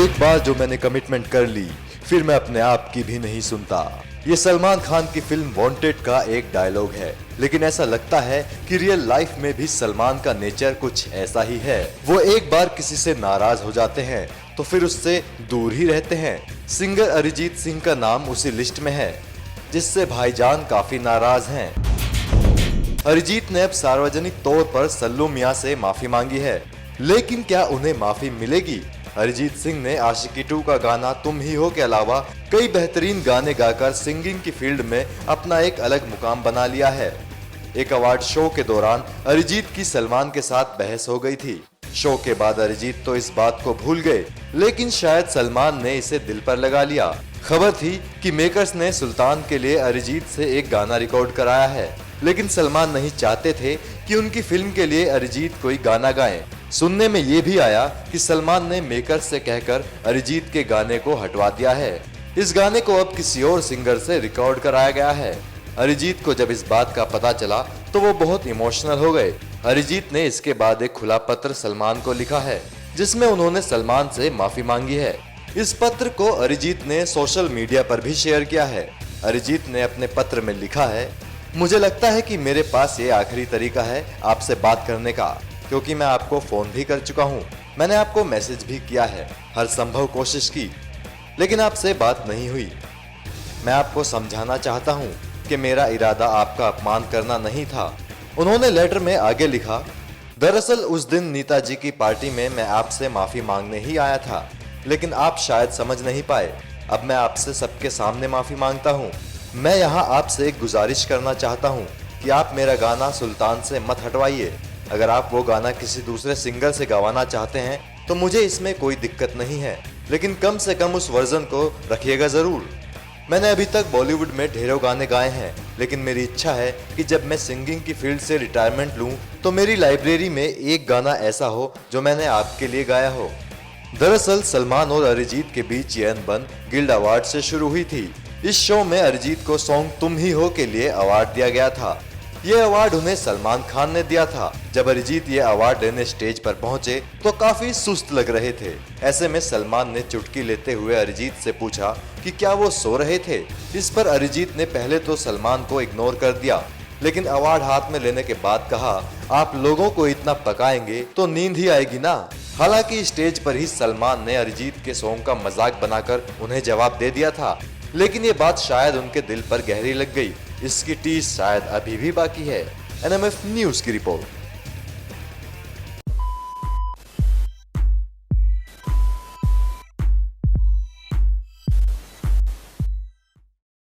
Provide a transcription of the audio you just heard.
एक बार जो मैंने कमिटमेंट कर ली, फिर मैं अपने आप की भी नहीं सुनता। ये सलमान खान की फिल्म वांटेड का एक डायलॉग है, लेकिन ऐसा लगता है कि रियल लाइफ में भी सलमान का नेचर कुछ ऐसा ही है। वो एक बार किसी से नाराज हो जाते हैं तो फिर उससे दूर ही रहते हैं। सिंगर अरिजीत सिंह का नाम उसी लिस्ट में है, जिससे भाईजान काफी नाराज हैं। अरिजीत ने अब सार्वजनिक तौर पर सल्लू मियां से माफी मांगी है, लेकिन क्या उन्हें माफी मिलेगी? अरिजीत सिंह ने आशिकी 2 का गाना तुम ही हो के अलावा कई बेहतरीन गाने गाकर सिंगिंग की फील्ड में अपना एक अलग मुकाम बना लिया है। एक अवार्ड शो के दौरान अरिजीत की सलमान के साथ बहस हो गई थी। शो के बाद अरिजीत तो इस बात को भूल गए, लेकिन शायद सलमान ने इसे दिल पर लगा लिया। खबर थी कि मेकर्स ने सुल्तान के लिए अरिजीत से एक गाना रिकॉर्ड कराया है, लेकिन सलमान नहीं चाहते थे कि उनकी फिल्म के लिए अरिजीत कोई गाना गाएं। सुनने में ये भी आया कि सलमान ने मेकर्स से कहकर अरिजीत के गाने को हटवा दिया है। इस गाने को अब किसी और सिंगर से रिकॉर्ड कराया गया है। अरिजीत को जब इस बात का पता चला तो वो बहुत इमोशनल हो गए। अरिजीत ने इसके बाद एक खुला पत्र सलमान को लिखा है, जिसमें उन्होंने सलमान से माफी मांगी है। इस पत्र को अरिजीत ने सोशल मीडिया पर भी शेयर किया है। अरिजीत ने अपने पत्र में लिखा है, मुझे लगता है कि मेरे पास ये आखिरी तरीका है आपसे बात करने का, क्योंकि मैं आपको फोन भी कर चुका हूँ, मैंने आपको मैसेज भी किया है, हर संभव कोशिश की, लेकिन आपसे बात नहीं हुई। मैं आपको समझाना चाहता हूँ कि मेरा इरादा आपका अपमान करना नहीं था। उन्होंने लेटर में आगे लिखा, दरअसल उस दिन नेताजी की पार्टी में मैं आपसे माफी मांगने ही आया था, लेकिन आप शायद समझ नहीं पाए। अब मैं आपसे सबके सामने माफी मांगता हूँ। मैं यहाँ आपसे एक गुजारिश करना चाहता हूँ कि आप मेरा गाना सुल्तान से मत हटवाइए। अगर आप वो गाना किसी दूसरे सिंगर से गवाना चाहते हैं तो मुझे इसमें कोई दिक्कत नहीं है, लेकिन कम से कम उस वर्जन को रखिएगा जरूर। मैंने अभी तक बॉलीवुड में ढेरों गाने गाए हैं, लेकिन मेरी इच्छा है कि जब मैं सिंगिंग की फील्ड से रिटायरमेंट लूं तो मेरी लाइब्रेरी में एक गाना ऐसा हो जो मैंने आपके लिए गाया हो। दरअसल सलमान और अरिजीत के बीच ये अनबन गिल्ड अवार्ड से शुरू हुई थी। इस शो में अरिजीत को सॉन्ग तुम ही हो के लिए अवार्ड दिया गया था। ये अवार्ड उन्हें सलमान खान ने दिया था। जब अरिजीत ये अवार्ड लेने स्टेज पर पहुंचे तो काफी सुस्त लग रहे थे। ऐसे में सलमान ने चुटकी लेते हुए अरिजीत से पूछा कि क्या वो सो रहे थे। इस पर अरिजीत ने पहले तो सलमान को इग्नोर कर दिया, लेकिन अवार्ड हाथ में लेने के बाद कहा, आप लोगों को इतना पकाएंगे तो नींद ही आएगी ना। हालांकि स्टेज पर ही सलमान ने अरिजीत के सॉन्ग का मजाक बनाकर उन्हें जवाब दे दिया था, लेकिन ये बात शायद उनके दिल पर गहरी लग गई। इसकी टीस शायद अभी भी बाकी है। एनएमएफ न्यूज की रिपोर्ट।